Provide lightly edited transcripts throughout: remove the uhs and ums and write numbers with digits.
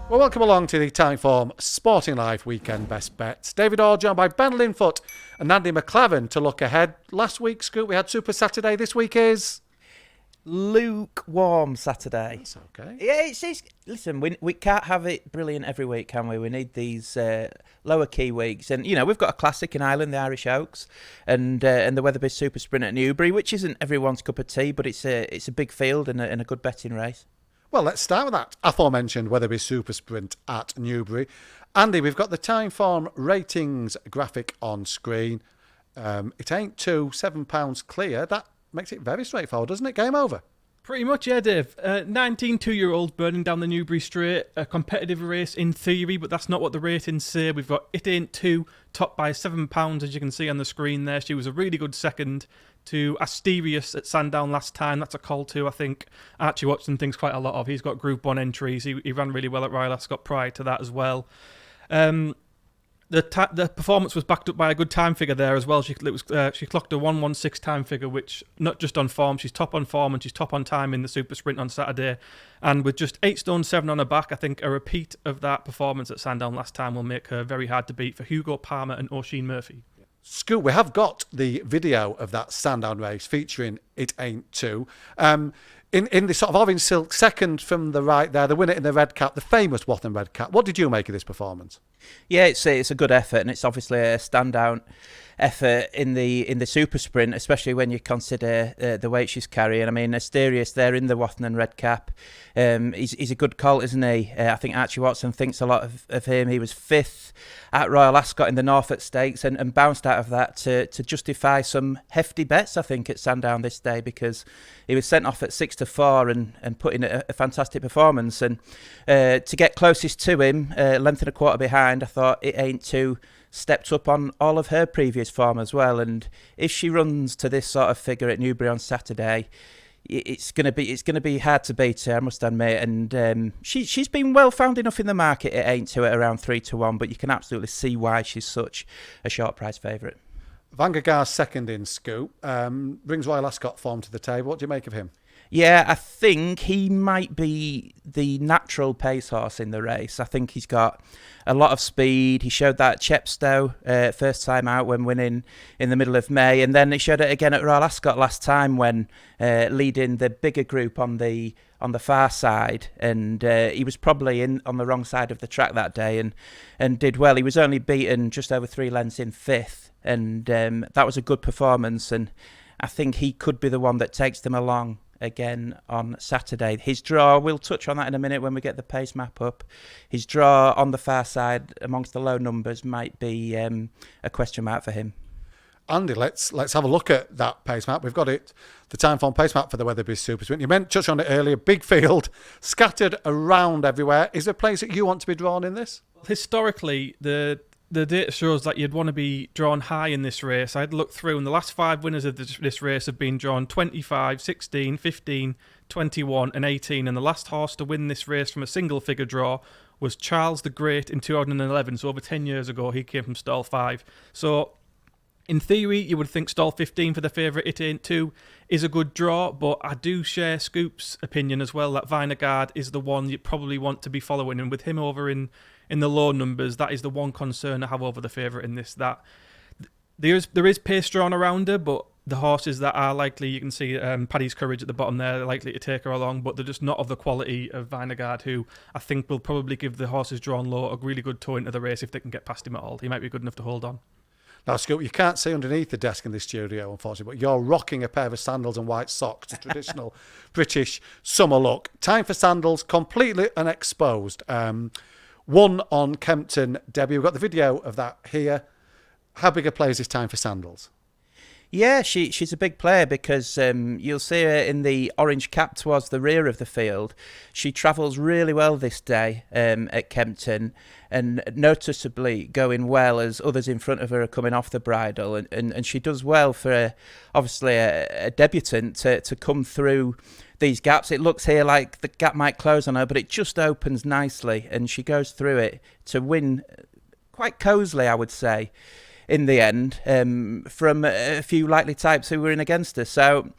Well, welcome along to the Timeform Sporting Life Weekend Best Bets. David Ord joined by Ben Linfoot and Andy McLaren to look ahead. Last week, Scoop, we had Super Saturday. This week is lukewarm Saturday. That's okay. Yeah, it's listen, we can't have it brilliant every week, can we? We need these lower key weeks, and we've got a classic in Ireland, the Irish Oaks, and the Weatherby Super Sprint at Newbury, which isn't everyone's cup of tea, but it's a big field and a good betting race. Well, let's start with that aforementioned Weatherby Super Sprint at Newbury. Andy, we've got the Timeform ratings graphic on screen. It ain't £7 clear. That makes it very straightforward, doesn't it? Game over. Pretty much, yeah, Dave. 19 two-year-olds burning down the Newbury Straight. A competitive race in theory, but that's not what the ratings say. We've got It Ain't Two, topped by £7, as you can see on the screen there. She was a really good second to Asterius at Sandown last time. That's a call too, I think Archie Watson thinks quite a lot of. He's got Group 1 entries. He ran really well at Royal Ascot prior to that as well. The performance was backed up by a good time figure there as well. She clocked a 1:16 time figure, which not just on form, she's top on form and she's top on time in the Super Sprint on Saturday. And with just 8 stone 7 on her back, I think a repeat of that performance at Sandown last time will make her very hard to beat for Hugo Palmer and Oisin Murphy. Scoot, we have got the video of that Sandown race featuring It Ain't Two. In the sort of orange silk second from the right there, the winner in the red cap, the famous Wathen red cap. What did you make of this performance? Yeah, it's a good effort, and it's obviously a standout effort in the super sprint, especially when you consider the weight she's carrying. I mean, Asterius there in the Wathen red cap. He's a good colt, isn't he? I think Archie Watson thinks a lot of him. He was 5th at Royal Ascot in the Norfolk Stakes and bounced out of that to justify some hefty bets, I think, at Sandown this day, because he was sent off at 6-4 and put in a fantastic performance. And to get closest to him, length and a quarter behind, I thought It Ain't Two stepped up on all of her previous form as well. And if she runs to this sort of figure at Newbury on Saturday, it's gonna be hard to beat her, I must admit. And she's been well found enough in the market. It Ain't Two at around 3-1, but you can absolutely see why she's such a short price favourite. Vangagar's second in, Scoop, brings Royal Ascot form to the table. What do you make of him? Yeah, I think he might be the natural pace horse in the race. I think he's got a lot of speed. He showed that at Chepstow first time out when winning in the middle of May, and then he showed it again at Royal Ascot last time when leading the bigger group on the far side, and he was probably on the wrong side of the track that day and did well. He was only beaten just over 3 lengths in 5th, and that was a good performance, and I think he could be the one that takes them along again on Saturday. His draw, we'll touch on that in a minute when we get the pace map up. His draw on the far side amongst the low numbers might be a question mark for him. Andy, let's have a look at that pace map. We've got it, the Timeform pace map for the Weatherby Super Sprint. You touched on it earlier, big field, scattered around everywhere. Is there a place that you want to be drawn in this? Historically, the data shows that you'd want to be drawn high in this race. I had looked through, and the last 5 winners of this race have been drawn 25, 16, 15, 21 and 18. And the last horse to win this race from a single figure draw was Charles the Great in 2011. So over 10 years ago, he came from stall 5. So in theory, you would think stall 15 for the favourite It Ain't Two is a good draw, but I do share Scoop's opinion as well that Vinegard is the one you probably want to be following. And with him over in the low numbers, that is the one concern I have over the favourite in this. That there is pace drawn around her, but the horses that are likely, you can see Paddy's Courage at the bottom there, they're likely to take her along, but they're just not of the quality of Vinegard, who I think will probably give the horses drawn low a really good toe into the race if they can get past him at all. He might be good enough to hold on. Now, Scoop, you can't see underneath the desk in this studio, unfortunately, but you're rocking a pair of sandals and white socks, a traditional British summer look. Time for sandals, completely unexposed. One on Kempton debut. We've got the video of that here. How big a play is this Time for Sandals? Yeah, she's a big player because you'll see her in the orange cap towards the rear of the field. She travels really well this day at Kempton, and noticeably going well as others in front of her are coming off the bridle. And she does well for obviously a debutant to come through these gaps. It looks here like the gap might close on her, but it just opens nicely, and she goes through it to win quite cosily, I would say, in the end, from a few likely types who were in against her. So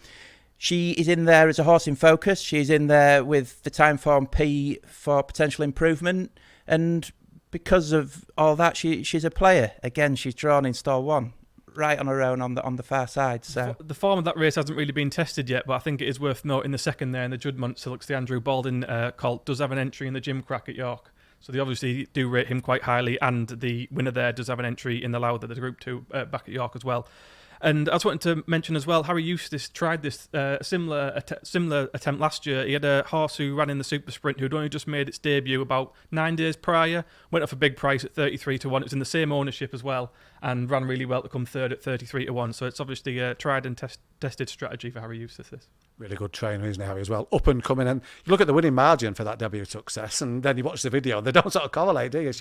She is in there as a horse in focus. She's in there with the time form P for potential improvement. And because of all that, she's a player. Again, she's drawn in stall 1, right on her own on the far side. So the form of that race hasn't really been tested yet, but I think it is worth noting the second there in the Juddmonte Silks, the Andrew Baldwin colt, does have an entry in the Gimcrack at York. So they obviously do rate him quite highly, and the winner there does have an entry in the Lowther, the Group 2 back at York as well. And I was wanting to mention as well, Harry Eustace tried this similar attempt last year. He had a horse who ran in the Super Sprint who'd only just made its debut about 9 days prior, went off a big price at 33-1. It was in the same ownership as well, and ran really well to come third at 33-1. So it's obviously a tried and tested strategy for Harry Eustace. This. Really good trainer, isn't he, Harry, as well? Up and coming. And you look at the winning margin for that debut success, and then you watch the video, they don't sort of correlate, do you?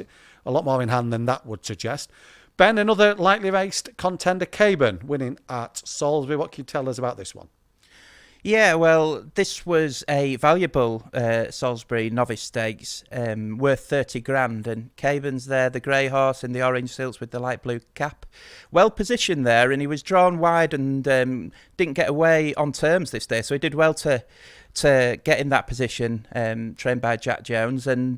A lot more in hand than that would suggest. Ben, another lightly raced contender, Caburn, winning at Salisbury. What can you tell us about this one? Yeah, well, this was a valuable Salisbury Novice Stakes, worth 30 grand, and Caburn's there, the grey horse in the orange silks with the light blue cap. Well positioned there, and he was drawn wide and didn't get away on terms this day, so he did well to get in that position, trained by Jack Jones, and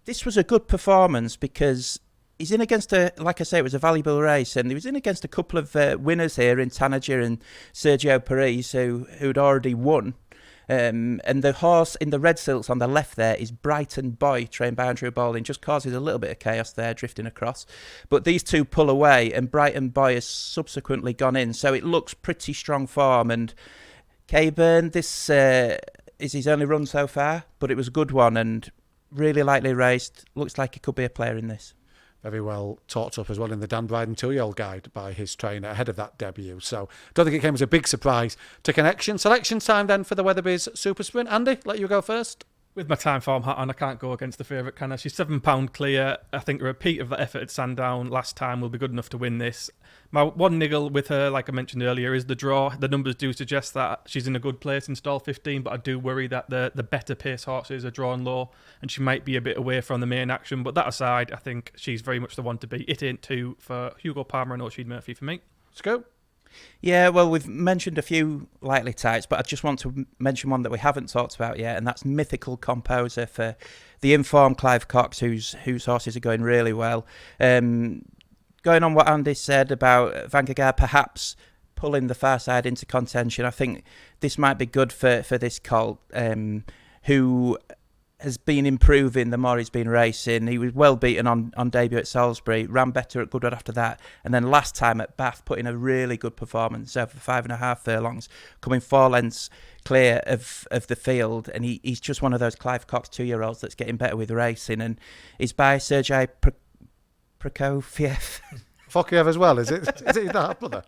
this was a good performance because he's in against like I say, it was a valuable race, and he was in against a couple of winners here in Tanager and Sergio Paris, who'd already won. And the horse in the red silks on the left there is Brighton Boy, trained by Andrew Baldwin, just causes a little bit of chaos there, drifting across. But these two pull away, and Brighton Boy has subsequently gone in, so it looks pretty strong form. And Caburn, this is his only run so far, but it was a good one and really lightly raced. Looks like he could be a player in this. Very well talked up as well in the Dan Bryden 2-year-old guide by his trainer ahead of that debut. So I don't think it came as a big surprise to Connection. Selection time then for the Weatherby's Super Sprint. Andy, let you go first. With my time form hat on, I can't go against the favourite, can I? She's £7 clear. I think a repeat of that effort at Sandown last time will be good enough to win this. My one niggle with her, like I mentioned earlier, is the draw. The numbers do suggest that she's in a good place in stall 15, but I do worry that the better pace horses are drawn low and she might be a bit away from the main action. But that aside, I think she's very much the one to beat. It ain't two for Hugo Palmer and O'Sheed Murphy for me. Let's go. Yeah, well, we've mentioned a few lightly tights, but I just want to mention one that we haven't talked about yet, and that's Mythical Composer for the informed Clive Cox, whose horses are going really well. Going on what Andy said about Vanguard perhaps pulling the far side into contention, I think this might be good for this colt, who has been improving the more he's been racing. He was well beaten on debut at Salisbury, ran better at Goodwood after that, and then last time at Bath put in a really good performance over 5.5 furlongs, coming 4 lengths clear of the field, and he's just one of those Clive Cox 2-year-olds that's getting better with racing, and he's by Sergei Prokofiev. Fokiev as well, is it? Is it that brother?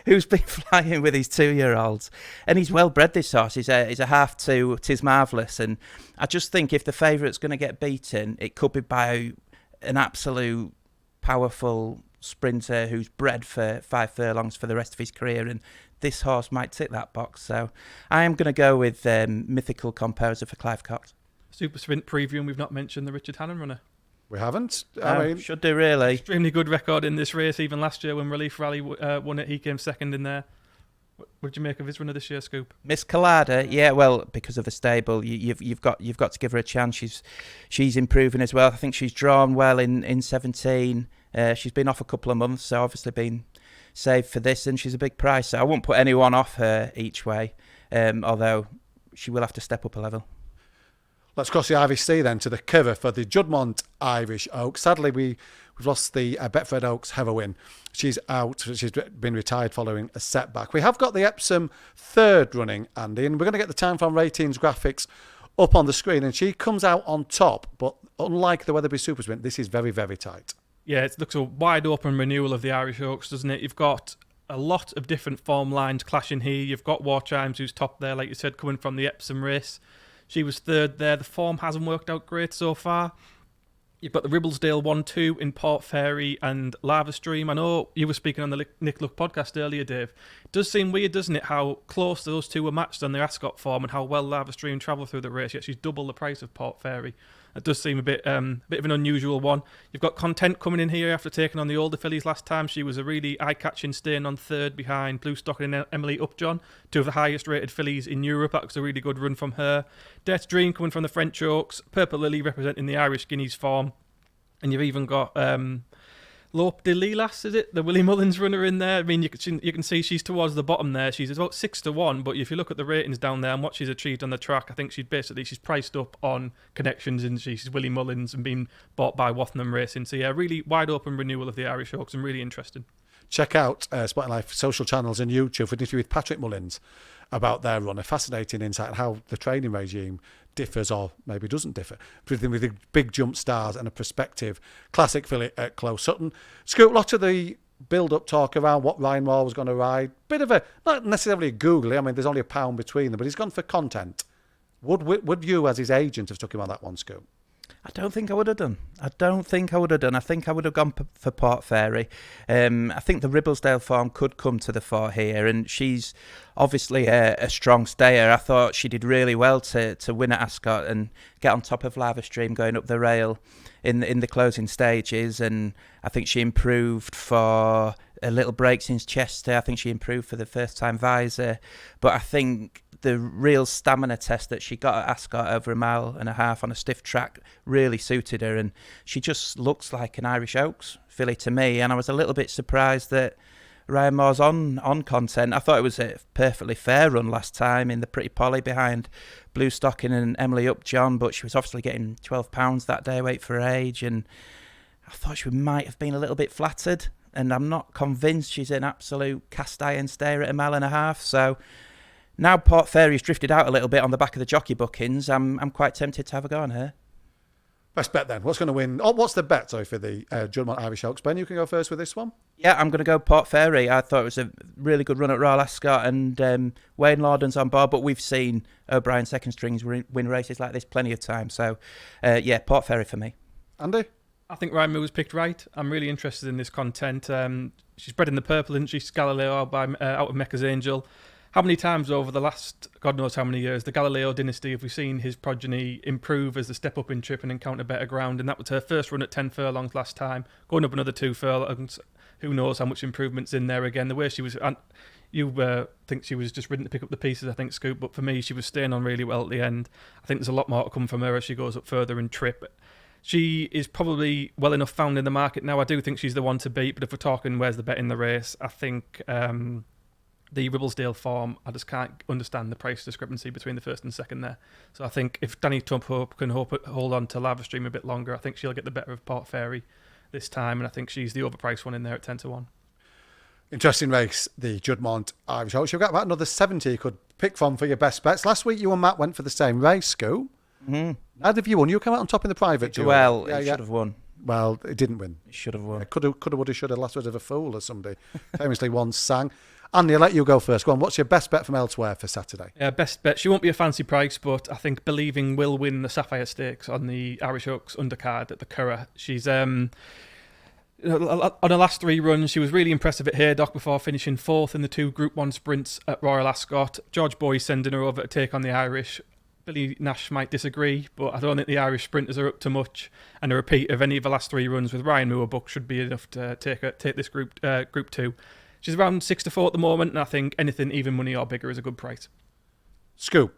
Who's been flying with his 2-year-olds. And he's well bred, this horse. He's a half to Tis Marvellous. And I just think if the favourite's going to get beaten, it could be by an absolute powerful sprinter who's bred for 5 furlongs for the rest of his career. And this horse might tick that box. So I am going to go with Mythical Composer for Clive Cox. Super Sprint preview, and we've not mentioned the Richard Hannon runner. We haven't. I mean, should do, really. Extremely good record in this race. Even last year when Relief Rally won it, he came second in there. What did you make of his runner this year, Scoop? Miss Collada, yeah, well, because of the stable, you've got to give her a chance. She's improving as well. I think she's drawn well in 17. She's been off a couple of months, so obviously been saved for this, and she's a big price. So I won't put anyone off her each way, although she will have to step up a level. Let's cross the Irish Sea then to the Curragh for the Juddmonte Irish Oaks. Sadly, we've lost the Betfred Oaks heroine. She's out. She's been retired following a setback. We have got the Epsom third running, Andy, and we're going to get the time from ratings graphics up on the screen, and she comes out on top. But unlike the Weatherby Super Sprint, this is very, very tight. Yeah, it looks a wide open renewal of the Irish Oaks, doesn't it? You've got a lot of different form lines clashing here. You've got War Chimes, who's top there, like you said, coming from the Epsom race. She was third there. The form hasn't worked out great so far. You've got the Ribblesdale 1-2 in Port Fairy and Lava Stream. I know you were speaking on the Nick Luck podcast earlier, Dave. It does seem weird, doesn't it, how close those two were matched on their Ascot form and how well Lava Stream travelled through the race, yet she's double the price of Port Fairy. It does seem a bit of an unusual one. You've got Content coming in here after taking on the older fillies last time. She was a really eye-catching, staying on third behind Blue Stocking and Emily Upjohn, two of the highest-rated fillies in Europe. That was a really good run from her. Death's Dream coming from the French Oaks. Purple Lily representing the Irish Guineas form. And you've even got Lope de Lilas, is it? The Willie Mullins runner in there. I mean, you can see she's towards the bottom there. She's about 6-1, but if you look at the ratings down there and what she's achieved on the track, I think she's priced up on connections, and she's Willie Mullins and being bought by Wathenham Racing. So yeah, really wide open renewal of the Irish Oaks and really interesting. Check out Spotting Life social channels and YouTube for an interview with Patrick Mullins about their run. A fascinating insight on how the training regime differs, or maybe doesn't differ, with the big jump stars and a prospective classic filly at Close Sutton. Scoot, a lot of the build-up talk around what Ryan Moore was going to ride. Bit of a, not necessarily a googly, I mean, there's only a pound between them, but he's gone for Content. Would you, as his agent, have stuck him on that one, Scoot? I don't think I would have done. I think I would have gone for Port Fairy. I think the Ribblesdale form could come to the fore here, and she's obviously a strong stayer. I thought she did really well to win at Ascot and get on top of Lava Stream going up the rail in the closing stages, and I think she improved for a little break since Chester. I think she improved for the first time Visor, but I think the real stamina test that she got at Ascot over 1.5 miles on a stiff track really suited her, and she just looks like an Irish Oaks filly to me. And I was a little bit surprised that Ryan Moore's on Content. I thought it was a perfectly fair run last time in the Pretty Polly behind Blue Stocking and Emily Upjohn, but she was obviously getting £12 that day, weight for her age, and I thought she might have been a little bit flattered, and I'm not convinced she's an absolute cast iron stayer at 1.5 miles. So now Port Fairy's drifted out a little bit on the back of the jockey bookings, I'm quite tempted to have a go on her. Best bet then. What's going to win? Oh, what's the bet, sorry, for the Juddmonte Irish Oaks? Ben, you can go first with this one. Yeah, I'm going to go Port Fairy. I thought it was a really good run at Royal Ascot, and Wayne Lorden's on board, but we've seen O'Brien second strings win races like this plenty of times. So, yeah, Port Fairy for me. Andy? I think Ryan Moore was picked right. I'm really interested in this Content. She's bred in the purple, isn't she? Galileo out of Mecca's Angel. How many times over the last, God knows how many years, the Galileo dynasty, have we seen his progeny improve as they step up in trip and encounter better ground? And that was her first run at 10 furlongs last time, going up another 2 furlongs. Who knows how much improvement's in there again. The way she was, you think she was just ridden to pick up the pieces, I think, Scoop, but for me, she was staying on really well at the end. I think there's a lot more to come from her as she goes up further in trip. She is probably well enough found in the market now. I do think she's the one to beat, but if we're talking where's the bet in the race, I think the Ribblesdale form, I just can't understand the price discrepancy between the first and second there. So I think if Danny Tubhope can hold on to Lava Stream a bit longer, I think she'll get the better of Port Fairy this time, and I think she's the overpriced one in there at 10-1. Interesting race, the Juddmonte Irish Oaks. You've got about another 70 you could pick from for your best bets. Last week you and Matt went for the same race, Scoop. Mm-hmm. How did you won? You came out on top in the private duel. Well, it should have won. Well, it didn't win. It should have won. Could have, would have, should have. Last word of a fool, as somebody famously once sang. Andy, I'll let you go first. Go on, what's your best bet from elsewhere for Saturday? Best bet. She won't be a fancy price, but I think Believing will win the Sapphire Stakes on the Irish Oaks undercard at the Curragh. She's on her last 3 runs, she was really impressive at Haydock before finishing 4th in the 2 Group 1 sprints at Royal Ascot. George Boy sending her over to take on the Irish. Billy Nash might disagree, but I don't think the Irish sprinters are up to much, and a repeat of any of the last 3 runs with Ryan Moore book should be enough to take this Group 2. She's around 6-4 at the moment, and I think anything even money or bigger is a good price. Scoop.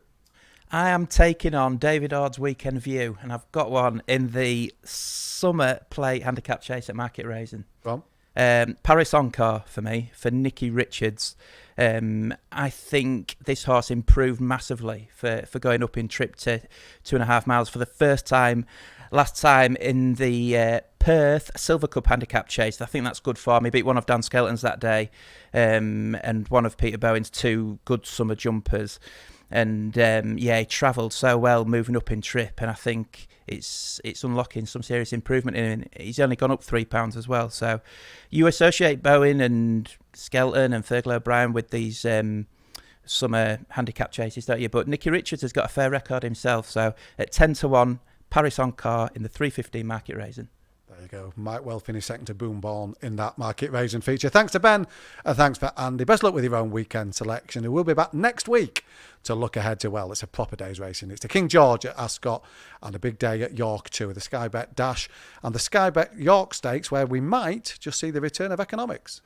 I am taking on David Ord's Weekend View, and I've got one in the Summer Play Handicap Chase at Market Raising. Well, Paris Encore for me, for Nicky Richards. I think this horse improved massively for going up in trip to 2.5 miles for the first time. Last time in the Perth Silver Cup Handicap Chase. I think that's good form. He beat one of Dan Skelton's that day, and one of Peter Bowen's 2 good summer jumpers. And he travelled so well moving up in trip, and I think it's unlocking some serious improvement in him. He's only gone up £3 as well. So you associate Bowen and Skelton and Fergal O'Brien with these summer handicap chases, don't you? But Nicky Richards has got a fair record himself. So at 10-1, Paris on Car in the 3:15 market racing. There you go. Might well finish second to Boomborn in that market racing feature. Thanks to Ben and thanks for Andy. Best luck with your own weekend selection. And we'll be back next week to look ahead to, well, it's a proper day's racing. It's the King George at Ascot and a big day at York too, with the Sky Bet Dash and the Sky Bet York Stakes, where we might just see the return of economics.